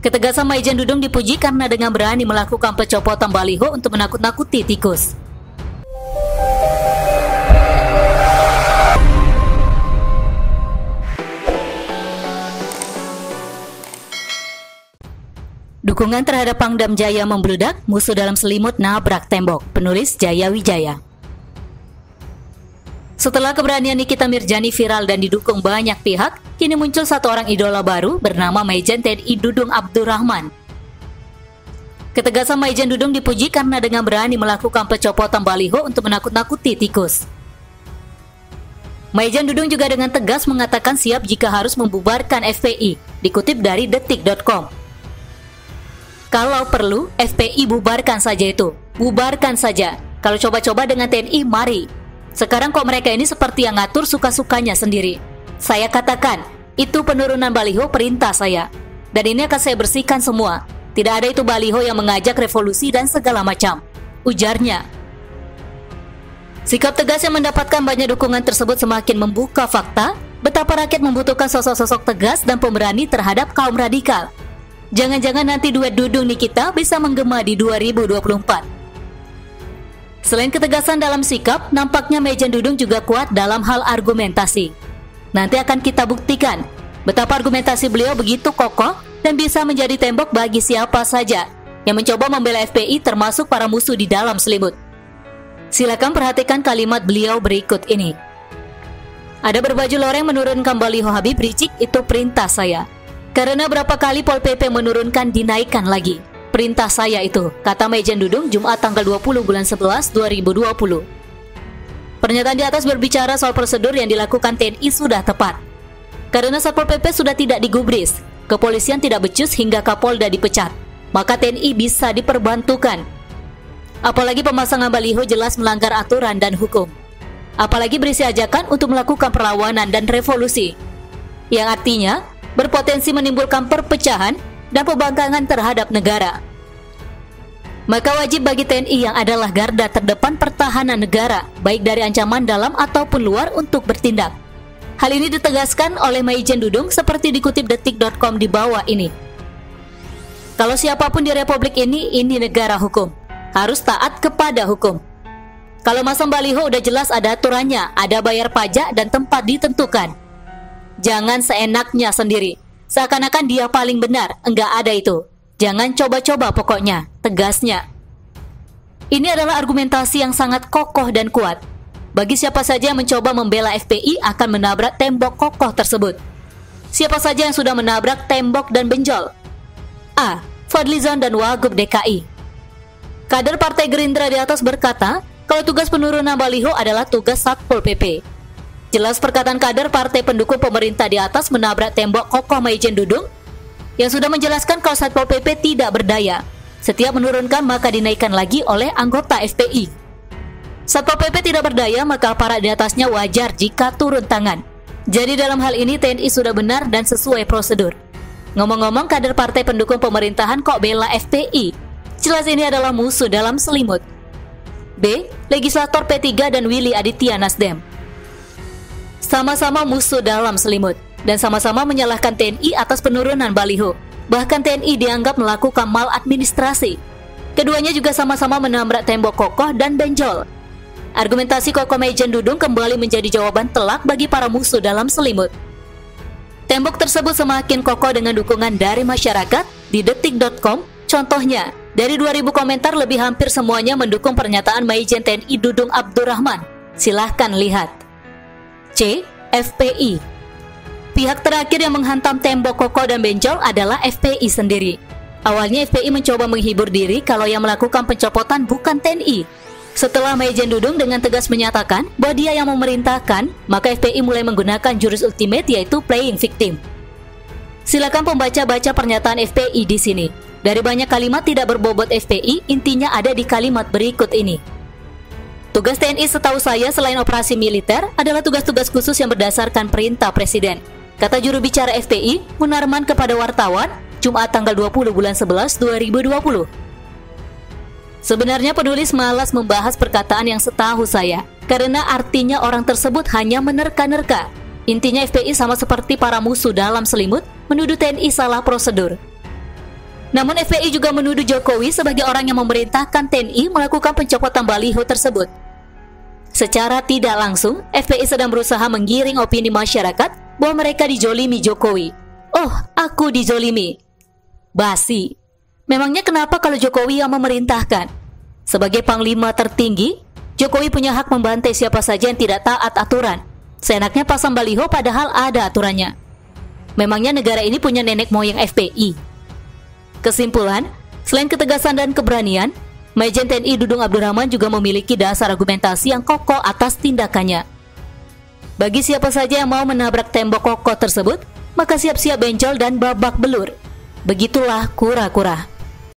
Ketegasan Maijen Dudung dipuji karena dengan berani melakukan pencopotan baliho untuk menakut-nakuti tikus. Dukungan terhadap Pangdam Jaya membludak, musuh dalam selimut nabrak tembok. Penulis Jaya Wijaya. Setelah keberanian Nikita Mirjani viral dan didukung banyak pihak, kini muncul satu orang idola baru bernama Maijen TNI Dudung Abdurrahman. Ketegasan Maijen Dudung dipuji karena dengan berani melakukan pencopotan baliho untuk menakut-nakuti tikus. Maijen Dudung juga dengan tegas mengatakan siap jika harus membubarkan FPI, dikutip dari detik.com. Kalau perlu, FPI bubarkan saja itu. Bubarkan saja. Kalau coba-coba dengan TNI, mari. Sekarang kok mereka ini seperti yang ngatur suka-sukanya sendiri. Saya katakan, itu penurunan baliho perintah saya. Dan ini akan saya bersihkan semua. Tidak ada itu baliho yang mengajak revolusi dan segala macam, ujarnya. Sikap tegas yang mendapatkan banyak dukungan tersebut semakin membuka fakta betapa rakyat membutuhkan sosok-sosok tegas dan pemberani terhadap kaum radikal. Jangan-jangan nanti duet Dudung Nikita bisa menggema di 2024. Selain ketegasan dalam sikap, nampaknya Maijen Dudung juga kuat dalam hal argumentasi. Nanti akan kita buktikan betapa argumentasi beliau begitu kokoh dan bisa menjadi tembok bagi siapa saja yang mencoba membela FPI termasuk para musuh di dalam selimut. Silakan perhatikan kalimat beliau berikut ini. Ada berbaju loreng menurunkan baliho Habib Rizik, itu perintah saya. Karena berapa kali Pol PP menurunkan dinaikkan lagi. Perintah saya itu, kata Maijen Dudung Jumat tanggal 20 bulan 11 2020. Pernyataan di atas berbicara soal prosedur yang dilakukan TNI sudah tepat. Karena Satpol PP sudah tidak digubris, kepolisian tidak becus hingga Kapolda dipecat, maka TNI bisa diperbantukan. Apalagi pemasangan baliho jelas melanggar aturan dan hukum. Apalagi berisi ajakan untuk melakukan perlawanan dan revolusi, yang artinya berpotensi menimbulkan perpecahan dan pembangkangan terhadap negara. Maka wajib bagi TNI yang adalah garda terdepan pertahanan negara, baik dari ancaman dalam ataupun luar, untuk bertindak. Hal ini ditegaskan oleh Maijen Dudung seperti dikutip detik.com di bawah ini. Kalau siapapun di republik ini negara hukum, harus taat kepada hukum. Kalau masang baliho udah jelas ada aturannya, ada bayar pajak dan tempat ditentukan. Jangan seenaknya sendiri, seakan-akan dia paling benar. Enggak ada itu. Jangan coba-coba pokoknya, tegasnya. Ini adalah argumentasi yang sangat kokoh dan kuat. Bagi siapa saja yang mencoba membela FPI akan menabrak tembok kokoh tersebut. Siapa saja yang sudah menabrak tembok dan benjol? A. Fadlizon dan Wagub DKI. Kader Partai Gerindra di atas berkata, kalau tugas penurunan baliho adalah tugas Satpol PP. Jelas perkataan kader partai pendukung pemerintah di atas menabrak tembok kokoh Maijen Dudung yang sudah menjelaskan kalau Satpol PP tidak berdaya. Setiap menurunkan maka dinaikkan lagi oleh anggota FPI. Satpol PP tidak berdaya maka aparat di atasnya wajar jika turun tangan. Jadi dalam hal ini TNI sudah benar dan sesuai prosedur. Ngomong-ngomong, kader partai pendukung pemerintahan kok bela FPI? Jelas ini adalah musuh dalam selimut. B. Legislator P3 dan Willy Aditya Nasdem. Sama-sama musuh dalam selimut dan sama-sama menyalahkan TNI atas penurunan baliho. Bahkan TNI dianggap melakukan maladministrasi. Keduanya juga sama-sama menabrak tembok kokoh dan benjol. Argumentasi kokoh Maijen Dudung kembali menjadi jawaban telak bagi para musuh dalam selimut. Tembok tersebut semakin kokoh dengan dukungan dari masyarakat. Di detik.com, contohnya, dari 2000 komentar lebih hampir semuanya mendukung pernyataan Maijen TNI Dudung Abdurrahman. Silahkan lihat. C. FPI. Pihak terakhir yang menghantam tembok kokoh dan benjol adalah FPI sendiri. Awalnya FPI mencoba menghibur diri kalau yang melakukan pencopotan bukan TNI. Setelah Maijen Dudung dengan tegas menyatakan bahwa dia yang memerintahkan, maka FPI mulai menggunakan jurus ultimate yaitu playing victim. Silakan pembaca baca pernyataan FPI di sini. Dari banyak kalimat tidak berbobot FPI, intinya ada di kalimat berikut ini. Tugas TNI setahu saya selain operasi militer adalah tugas-tugas khusus yang berdasarkan perintah Presiden, kata juru bicara FPI, Munarman kepada wartawan, Jumat tanggal 20 bulan 11 2020. Sebenarnya penulis malas membahas perkataan yang setahu saya, karena artinya orang tersebut hanya menerka-nerka. Intinya FPI sama seperti para musuh dalam selimut, menuduh TNI salah prosedur. Namun FPI juga menuduh Jokowi sebagai orang yang memerintahkan TNI melakukan pencopotan baliho tersebut. Secara tidak langsung, FPI sedang berusaha menggiring opini masyarakat bahwa mereka dijolimi Jokowi. Oh, aku dijolimi. Basi. Memangnya kenapa kalau Jokowi yang memerintahkan? Sebagai panglima tertinggi, Jokowi punya hak membantai siapa saja yang tidak taat aturan. Seenaknya pasang baliho padahal ada aturannya. Memangnya negara ini punya nenek moyang FPI? Kesimpulan, selain ketegasan dan keberanian, Majen TNI Dudung Abdurrahman juga memiliki dasar argumentasi yang kokoh atas tindakannya. Bagi siapa saja yang mau menabrak tembok kokoh tersebut, maka siap-siap benjol dan babak belur. Begitulah kura-kura.